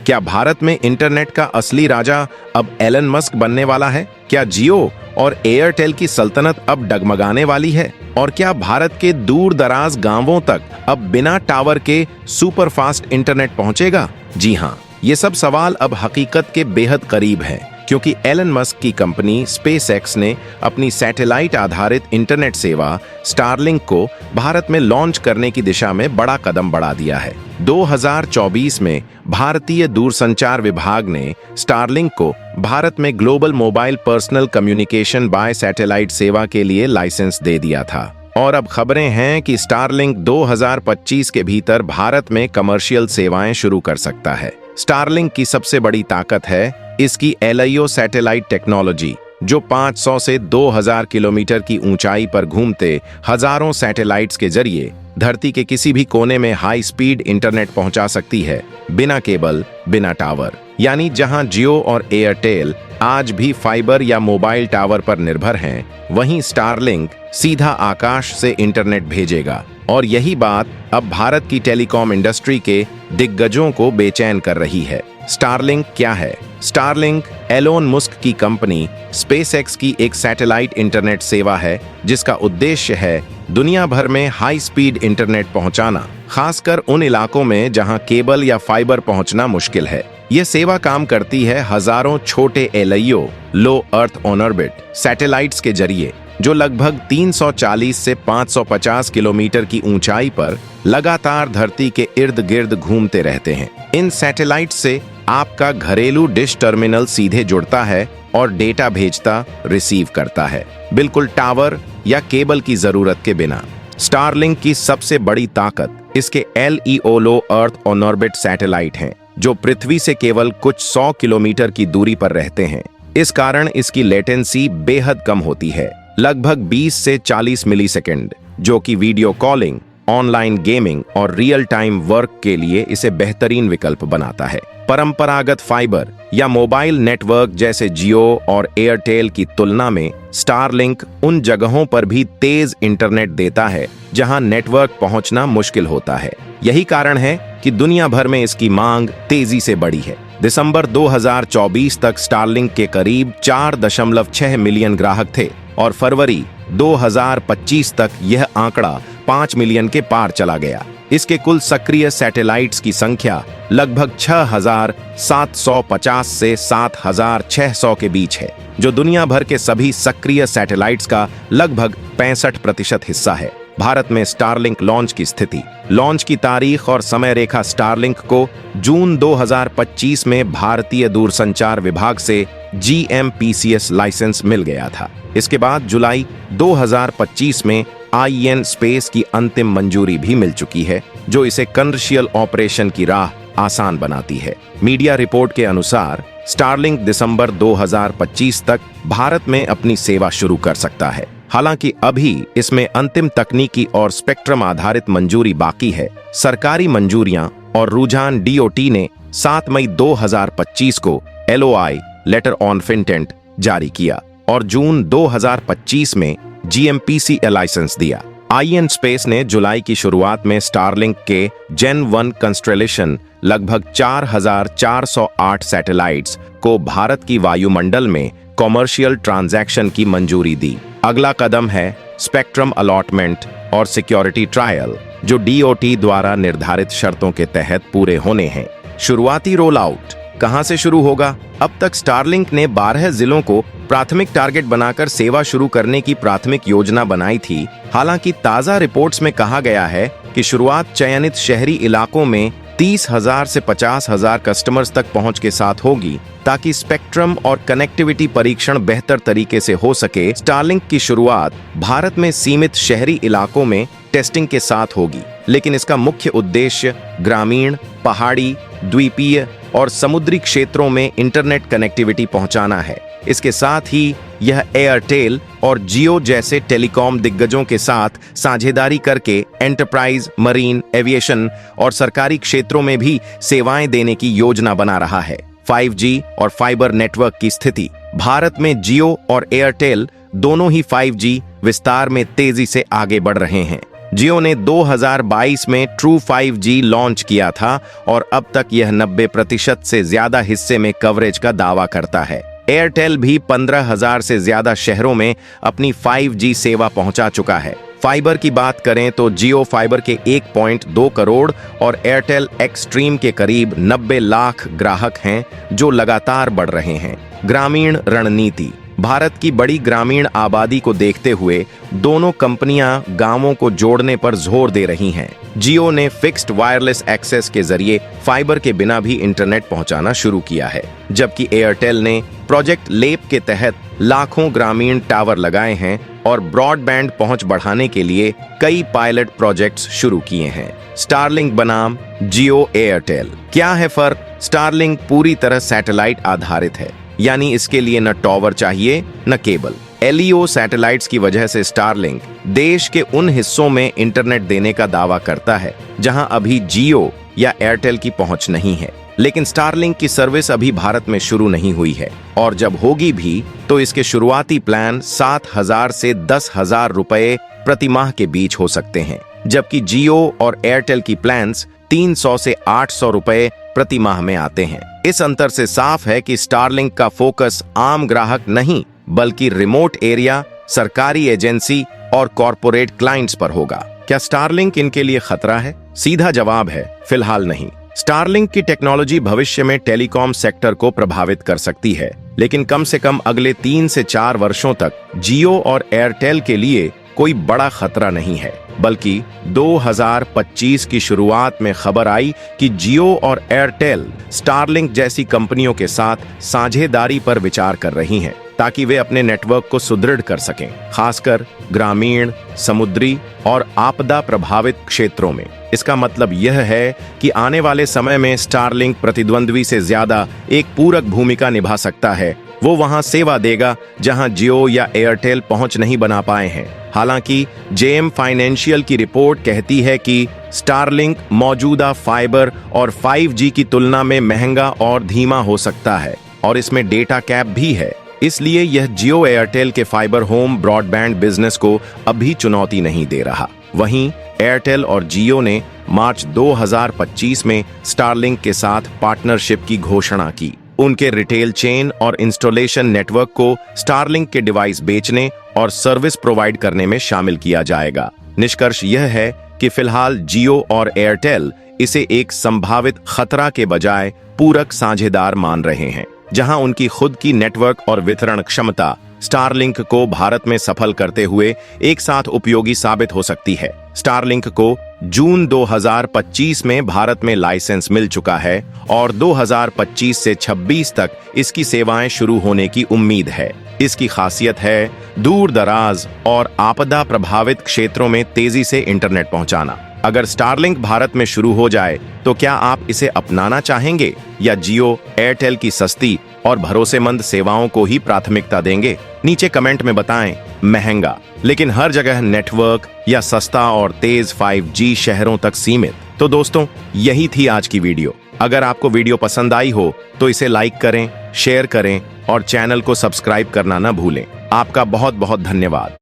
क्या भारत में इंटरनेट का असली राजा अब एलन मस्क बनने वाला है? क्या जियो और एयरटेल की सल्तनत अब डगमगाने वाली है? और क्या भारत के दूर दराज गांवों तक अब बिना टावर के सुपर फास्ट इंटरनेट पहुंचेगा? जी हाँ, ये सब सवाल अब हकीकत के बेहद करीब हैं, क्योंकि एलन मस्क की कंपनी स्पेसएक्स ने अपनी सैटेलाइट आधारित इंटरनेट सेवा स्टारलिंक को भारत में लॉन्च करने की दिशा में बड़ा कदम बढ़ा दिया है। 2024 में भारतीय दूरसंचार विभाग ने स्टारलिंक को भारत में global mobile personal communication bye satellite सेवा के लिए लाइसेंस दे दिया था। और अब खबरें हैं कि स्टारलिंक 2025 के भीतर भारत में कमर्शियल सेवाएं शुरू कर सकता है। स्टारलिंक की सबसे बड़ी ताकत है इसकी LEO सैटेलाइट टेक्नोलॉजी, जो 500 से 2000 किलोमीटर की ऊंचाई पर घूमते हजारों सैटेलाइट्स के जरिए धरती के किसी भी कोने में हाई स्पीड इंटरनेट पहुंचा सकती है, बिना केबल, बिना टावर। यानी जहां जियो और एयरटेल आज भी फाइबर या मोबाइल टावर पर निर्भर हैं, वहीं स्टारलिंक सीधा आकाश से इंटरनेट भेजेगा। और यही बात अब भारत की टेलीकॉम इंडस्ट्री के दिग्गजों को बेचैन कर रही है। स्टारलिंक क्या है? स्टारलिंक एलोन मस्क की कंपनी स्पेसएक्स की एक सैटेलाइट इंटरनेट सेवा है, जिसका उद्देश्य है दुनिया भर में हाई स्पीड इंटरनेट पहुंचाना, खासकर उन इलाकों में जहां केबल या फाइबर पहुंचना मुश्किल है। यह सेवा काम करती है हजारों छोटे LEO low earth on orbit satellites के जरिए, जो लगभग 340 से 550 किलोमीटर की ऊंचाई पर लगातार धरती के इर्द गिर्द घूमते रहते हैं। इन सैटेलाइट से आपका घरेलू डिश टर्मिनल सीधे जुड़ता है और डेटा भेजता, रिसीव करता है, बिल्कुल टावर या केबल की जरूरत के बिना। स्टारलिंक की सबसे बड़ी ताकत इसके LEO low earth on orbit satellite हैं, जो पृथ्वी से केवल कुछ 100 किलोमीटर की दूरी पर रहते हैं। इस कारण इसकी लेटेंसी बेहद कम होती है, लगभग 20 से 40 मिलीसेकंड, जो कि वीडियो कॉलिंग, ऑनलाइन गेमिंग और रियल टाइम वर्क के लिए इसे बेहतरीन विकल्प बनाता है। परंपरागत फाइबर या मोबाइल नेटवर्क जैसे जियो और एयरटेल की तुलना में स्टारलिंक उन जगहों पर भी तेज इंटरनेट देता है जहां नेटवर्क पहुंचना मुश्किल होता है। यही कारण है कि दुनिया भर में इसकी मांग तेजी से बढ़ी है। दिसंबर 2024 तक स्टारलिंक के करीब 4.6 मिलियन ग्राहक थे और फरवरी 2025 तक यह आंकड़ा 5 मिलियन के पार चला गया। इसके कुल सक्रिय सैटेलाइट्स की संख्या लगभग 6,750 से 7,600 के बीच है, जो दुनिया भर के सभी सक्रिय सैटेलाइट्स का लगभग 65% हिस्सा है। भारत में स्टारलिंक लॉन्च की स्थिति, लॉन्च की तारीख और समय रेखा। स्टारलिंक को जून 2025 में भारतीय दूरसंचार विभाग से GMPCS लाइसेंस मिल गया था। इसके बाद जुलाई 2025 में IN स्पेस की अंतिम मंजूरी भी मिल चुकी है, जो इसे कमर्शियल ऑपरेशन की राह आसान बनाती है। मीडिया रिपोर्ट के अनुसार स्टारलिंक दिसंबर 2025 तक भारत में अपनी सेवा शुरू कर सकता है। हालांकि अभी इसमें अंतिम तकनीकी और स्पेक्ट्रम आधारित मंजूरी बाकी है। सरकारी मंजूरियां और रुझान DOT ने 7 मई 2025 को LOI लेटर ऑन इंटेंट जारी किया और जून 2025 में GMPC लाइसेंस दिया। IN स्पेस ने जुलाई की शुरुआत में स्टारलिंक के Gen 1 कंस्टेलेशन लगभग 4,408 सैटेलाइट्स को भारत की वायुमंडल में कॉमर्शियल ट्रांजैक्शन की मंजूरी दी। अगला कदम है स्पेक्ट्रम अलॉटमेंट और सिक्योरिटी ट्रायल, जो DOT द्वारा निर्धारित शर्तों के तहत पूरे होने हैं। शुरुआती रोल आउट कहां से शुरू होगा? अब तक स्टारलिंक ने 12 जिलों को प्राथमिक टारगेट बनाकर सेवा शुरू करने की प्राथमिक योजना बनाई थी। हालांकि ताजा रिपोर्ट्स में कहा गया है कि शुरुआत चयनित शहरी इलाकों में 30,000 से 50,000 कस्टमर्स तक पहुंच के साथ होगी, ताकि स्पेक्ट्रम और कनेक्टिविटी परीक्षण बेहतर तरीके से हो सके। स्टारलिंक की शुरुआत भारत में सीमित शहरी इलाकों में टेस्टिंग के साथ होगी, लेकिन इसका मुख्य उद्देश्य ग्रामीण, पहाड़ी, द्वीपीय और समुद्री क्षेत्रों में इंटरनेट कनेक्टिविटी पहुंचाना है। इसके साथ ही यह एयरटेल और जियो जैसे टेलीकॉम दिग्गजों के साथ साझेदारी करके एंटरप्राइज, मरीन, एविएशन और सरकारी क्षेत्रों में भी सेवाएं देने की योजना बना रहा है। 5G और फाइबर नेटवर्क की स्थिति। भारत में जियो और एयरटेल दोनों ही 5G विस्तार में तेजी से आगे बढ़ रहे हैं। जियो ने 2022 में ट्रू 5G लॉन्च किया था और अब तक यह 90% से ज्यादा हिस्से में कवरेज का दावा करता है। एयरटेल भी 15,000 से ज्यादा शहरों में अपनी 5G सेवा पहुंचा चुका है। फाइबर की बात करें तो जियो फाइबर के 1.2 करोड़ और एयरटेल एक्सट्रीम के करीब 90 लाख ग्राहक हैं जो लगातार बढ़ रहे हैं। ग्रामीण रणनीति। भारत की बड़ी ग्रामीण आबादी को देखते हुए दोनों कंपनियां गांवों को जोड़ने पर जोर दे रही हैं। जियो ने फिक्स्ड वायरलेस एक्सेस के जरिए फाइबर के बिना भी इंटरनेट पहुंचाना शुरू किया है, जबकि एयरटेल ने प्रोजेक्ट लेप के तहत लाखों ग्रामीण टावर लगाए हैं और ब्रॉडबैंड पहुंच बढ़ाने के लिए कई पायलट प्रोजेक्ट्स शुरू किए हैं। स्टारलिंक बनाम जियो एयरटेल। क्या है फर्क? स्टारलिंक पूरी तरह सैटेलाइट आधारित है, यानी इसके लिए न टॉवर चाहिए न केबल। LEO सैटेलाइट्स की वजह से स्टारलिंक देश के उन हिस्सों में इंटरनेट देने का दावा करता है जहां अभी जियो या एयरटेल की पहुंच नहीं है। लेकिन स्टारलिंक की सर्विस अभी भारत में शुरू नहीं हुई है और जब होगी भी तो इसके शुरुआती प्लान 7,000 से 10,000 रुपए प्रति माह के बीच हो सकते हैं, जबकि जियो और एयरटेल की प्लान्स 300 से 800 रुपए प्रति माह में आते हैं। इस अंतर से साफ है कि स्टारलिंक का फोकस आम ग्राहक नहीं बल्कि रिमोट एरिया, सरकारी एजेंसी और कॉरपोरेट क्लाइंट्स पर होगा। क्या स्टारलिंक इनके लिए खतरा है? सीधा जवाब है, फिलहाल नहीं। स्टारलिंक की टेक्नोलॉजी भविष्य में टेलीकॉम सेक्टर को प्रभावित कर सकती है, लेकिन कम से कम अगले 3 से 4 वर्षों तक जियो और एयरटेल के लिए कोई बड़ा खतरा नहीं है। बल्कि 2025 की शुरुआत में खबर आई कि जियो और एयरटेल स्टारलिंक जैसी कंपनियों के साथ साझेदारी पर विचार कर रही हैं, ताकि वे अपने नेटवर्क को सुदृढ़ कर सकें, खासकर ग्रामीण, समुद्री और आपदा प्रभावित क्षेत्रों में। इसका मतलब यह है कि आने वाले समय में स्टारलिंक प्रतिद्वंद्वी से ज्यादा एक पूरक भूमिका निभा सकता है। वो वहां सेवा देगा जहां जियो या एयरटेल पहुंच नहीं बना पाए हैं। हालांकि JM फाइनेंशियल की रिपोर्ट कहती है कि स्टारलिंक मौजूदा फाइबर और 5G की तुलना में महंगा और धीमा हो सकता है और इसमें डेटा कैप भी है। इसलिए यह जियो एयरटेल के फाइबर होम ब्रॉडबैंड बिजनेस को अभी चुनौती नहीं दे रहा। वहीं एयरटेल और जियो ने मार्च 2025 में स्टारलिंक के साथ पार्टनरशिप की घोषणा की। उनके रिटेल चेन और इंस्टॉलेशन नेटवर्क को स्टारलिंक के डिवाइस बेचने और सर्विस प्रोवाइड करने में शामिल किया जाएगा। निष्कर्ष यह है कि फिलहाल जियो और एयरटेल इसे एक संभावित खतरा के बजाय पूरक साझेदार मान रहे हैं, जहां उनकी खुद की नेटवर्क और वितरण क्षमता स्टारलिंक को भारत में सफल करते हुए एक साथ उपयोगी साबित हो सकती है। स्टारलिंक को जून 2025 में भारत में लाइसेंस मिल चुका है और 2025 से 26 तक इसकी सेवाएं शुरू होने की उम्मीद है। इसकी खासियत है दूर दराज और आपदा प्रभावित क्षेत्रों में तेजी से इंटरनेट पहुंचाना। अगर स्टारलिंक भारत में शुरू हो जाए तो क्या आप इसे अपनाना चाहेंगे या जियो एयरटेल की सस्ती और भरोसेमंद सेवाओं को ही प्राथमिकता देंगे? नीचे कमेंट में बताएं। महंगा लेकिन हर जगह नेटवर्क या सस्ता और तेज 5G शहरों तक सीमित। तो दोस्तों, यही थी आज की वीडियो। अगर आपको वीडियो पसंद आई हो तो इसे लाइक करें, शेयर करें और चैनल को सब्सक्राइब करना ना भूलें। आपका बहुत बहुत धन्यवाद।